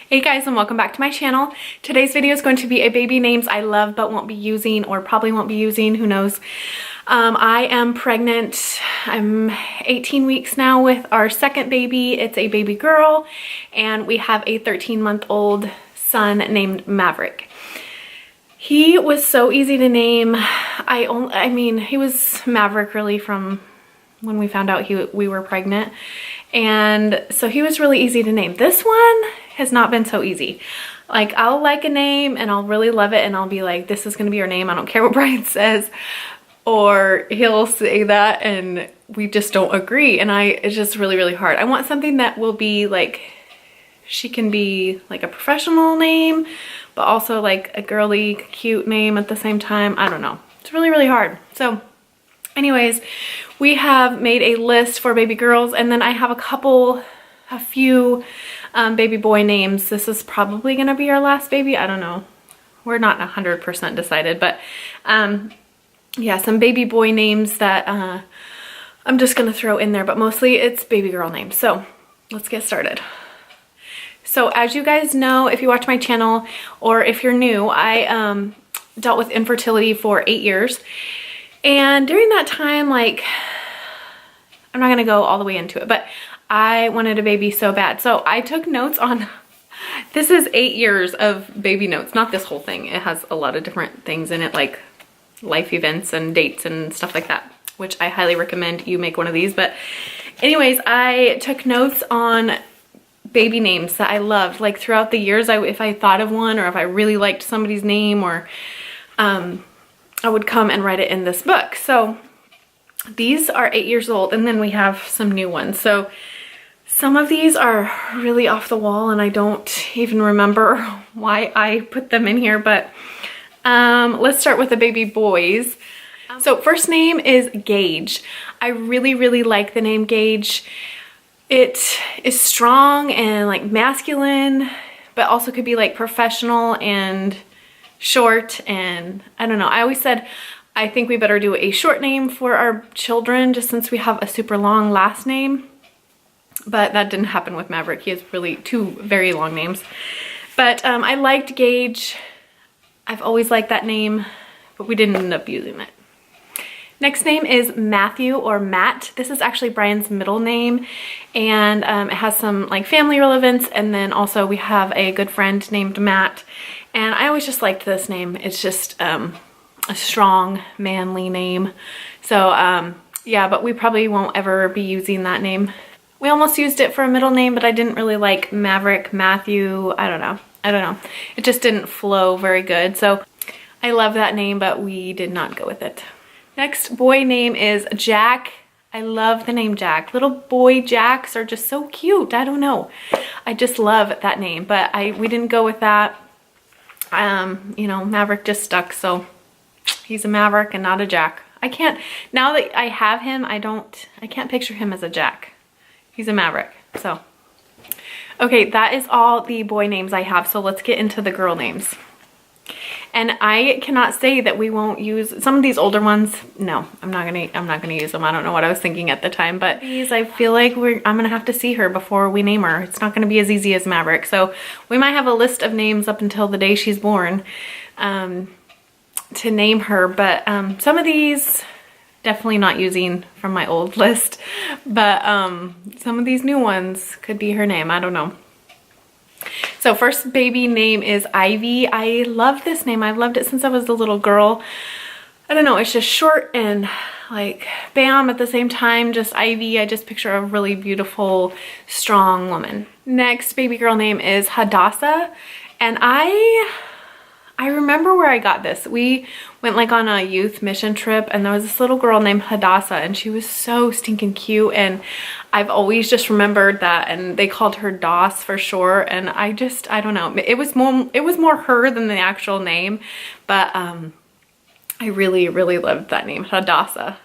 Hey guys, and welcome back to my channel. Today's video is going to be a baby names I love but won't be using, or probably won't be using, who knows. I am pregnant. I'm 18 weeks now with our second baby. It's a baby girl, and we have a 13-month-old son named Maverick. He was so easy to name. I mean, he was Maverick really from when we found out we were pregnant. And so he was really easy to name. This one has not been so easy. Like, I'll like a name and I'll really love it and I'll be like, this is gonna be your name, I don't care what Brian says. Or he'll say that and we just don't agree. And it's just really, really hard. I want something that will be like, she can be like a professional name, but also like a girly, cute name at the same time. I don't know. It's really, really hard. So anyways, we have made a list for baby girls, and then I have a few baby boy names. This is probably gonna be our last baby. I don't know. We're not 100% decided, but yeah, some baby boy names that I'm just gonna throw in there, but mostly it's baby girl names. So let's get started. So as you guys know, if you watch my channel or if you're new, I dealt with infertility for 8 years. And during that time, like, I'm not gonna go all the way into it, but I wanted a baby so bad. So I took notes on, this is 8 years of baby notes, not this whole thing. It has a lot of different things in it, like life events and dates and stuff like that, which I highly recommend you make one of these. But anyways, I took notes on baby names that I loved, like throughout the years. If I thought of one, or if I really liked somebody's name, or I would come and write it in this book. So these are 8 years old, and then we have some new ones. So some of these are really off the wall and I don't even remember why I put them in here, but let's start with the baby boys. So first name is Gage. I really, really like the name Gage. It is strong and like masculine, but also could be like professional and short. And I don't know, I always said I think we better do a short name for our children, just since we have a super long last name. But that didn't happen with Maverick. He has really two very long names. But I liked Gage. I've always liked that name, but we didn't end up using it. Next name is Matthew, or Matt. This is actually Brian's middle name, and it has some like family relevance. And then also we have a good friend named Matt, and I always just liked this name. It's just a strong, manly name. So yeah, but we probably won't ever be using that name. We almost used it for a middle name, but I didn't really like Maverick, Matthew. I don't know. It just didn't flow very good. So I love that name, but we did not go with it. Next boy name is Jack. I love the name Jack. Little boy Jacks are just so cute. I don't know. I just love that name, but we didn't go with that. You know, Maverick just stuck, so he's a Maverick and not a Jack. I can't, now that I have him, I can't picture him as a Jack. He's a Maverick, so. Okay, that is all the boy names I have, so let's get into the girl names. And I cannot say that we won't use some of these older ones. No, I'm not gonna use them. I don't know what I was thinking at the time, but these, I feel like I'm gonna have to see her before we name her. It's not gonna be as easy as Maverick. So we might have a list of names up until the day she's born to name her. But some of these, definitely not using from my old list, but some of these new ones could be her name. I don't know. So first baby name is Ivy. I love this name. I've loved it since I was a little girl. I don't know, it's just short and like bam at the same time, just Ivy. I just picture a really beautiful, strong woman. Next baby girl name is Hadassa, and I remember where I got this. We went like on a youth mission trip, and there was this little girl named Hadassa, and she was so stinking cute, and I've always just remembered that, and they called her Doss for short, and I don't know. It was more her than the actual name, but I really, really loved that name, Hadassa.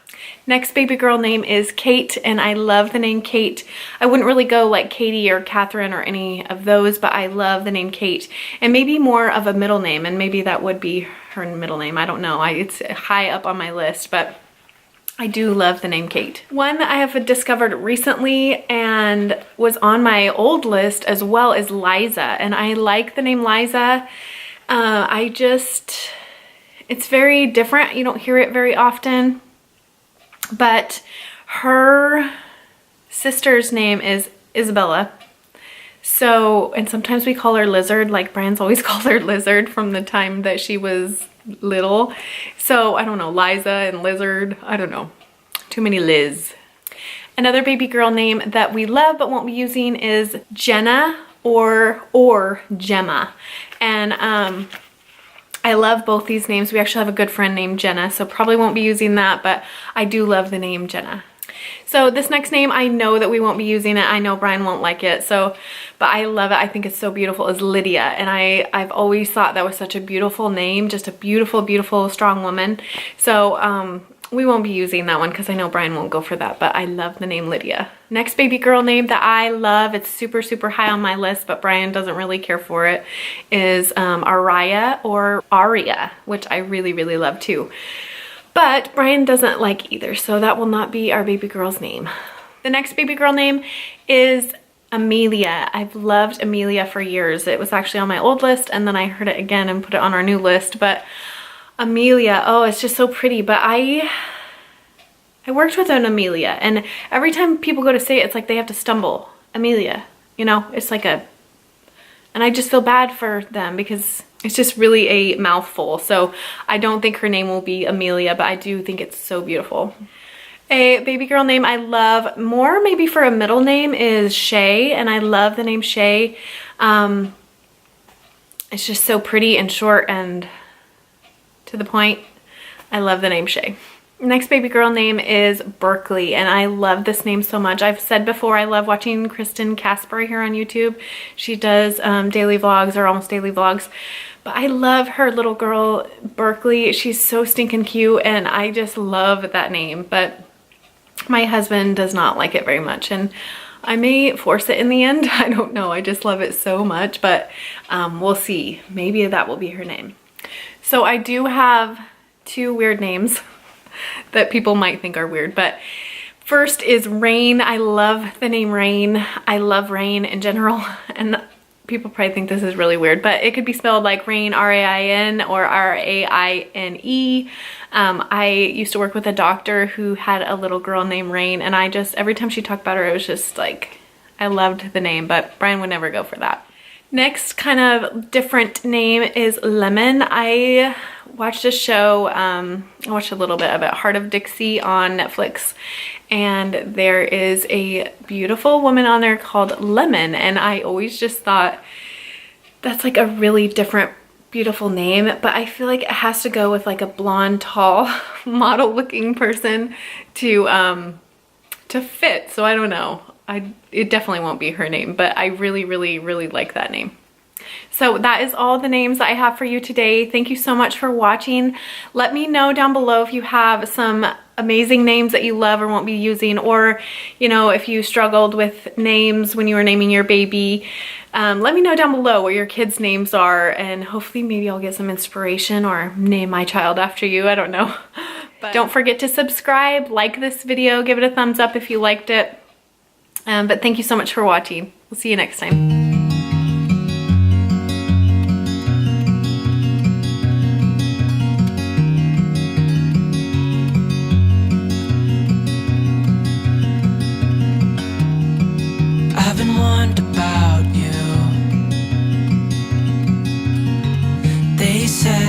Next baby girl name is Kate, and I love the name Kate. I wouldn't really go like Katie or Catherine or any of those, but I love the name Kate, and maybe more of a middle name, and maybe that would be her middle name. I don't know. It's high up on my list, but I do love the name Kate. One I have discovered recently and was on my old list as well is Liza, and I like the name Liza. It's very different. You don't hear it very often, but her sister's name is Isabella. So, and sometimes we call her Lizard, like Brian's always called her Lizard from the time that she was little. So I don't know, Liza and Lizard, I don't know, too many Liz. Another baby girl name that we love but won't be using is Jena or Jema. And I love both these names. We actually have a good friend named Jena, so probably won't be using that, but I do love the name Jena. So this next name, I know that we won't be using it. I know Brian won't like it, so, but I love it. I think it's so beautiful, is Lydia. And I've always thought that was such a beautiful name, just a beautiful, beautiful, strong woman. So we won't be using that one because I know Brian won't go for that, but I love the name Lydia. Next baby girl name that I love, it's super, super high on my list, but Brian doesn't really care for it, is Aria or Aria, which I really, really love too. But Brian doesn't like either, so that will not be our baby girl's name. The next baby girl name is Amelia. I've loved Amelia for years. It was actually on my old list, and then I heard it again and put it on our new list. But Amelia, oh, it's just so pretty. But I worked with an Amelia, and every time people go to say it, it's like they have to stumble. Amelia, you know, it's like a, and I just feel bad for them because it's just really a mouthful. So I don't think her name will be Amelia, but I do think it's so beautiful. A baby girl name I love more maybe for a middle name is Shay, and I love the name Shay. It's just so pretty and short and to the point. I love the name Shay. Next baby girl name is Berkley, and I love this name so much. I've said before I love watching Kristen Casper here on YouTube. She does daily vlogs or almost daily vlogs, but I love her little girl Berkley. She's so stinking cute, and I just love that name, but my husband does not like it very much, and I may force it in the end. I don't know. I just love it so much, but we'll see. Maybe that will be her name. So I do have two weird names that people might think are weird, but first is Raine. I love the name Raine. I love Raine in general, and people probably think this is really weird, but it could be spelled like Raine, R-A-I-N, or R-A-I-N-E. I used to work with a doctor who had a little girl named Raine, and I just, every time she talked about her, it was just like, I loved the name, but Brian would never go for that. Next kind of different name is Lemon. I watched a show, I watched a little bit of it, Heart of Dixie on Netflix, and there is a beautiful woman on there called Lemon, and I always just thought that's like a really different, beautiful name, but I feel like it has to go with like a blonde, tall, model looking person to fit, so I don't know. It definitely won't be her name, but I really, really, really like that name. So that is all the names that I have for you today. Thank you so much for watching. Let me know down below if you have some amazing names that you love or won't be using, or, you know, if you struggled with names when you were naming your baby. Let me know down below what your kids' names are, and hopefully maybe I'll get some inspiration or name my child after you. I don't know. But don't forget to subscribe, like this video, give it a thumbs up if you liked it. But thank you so much for watching. We'll see you next time. I've been wondering about you. They say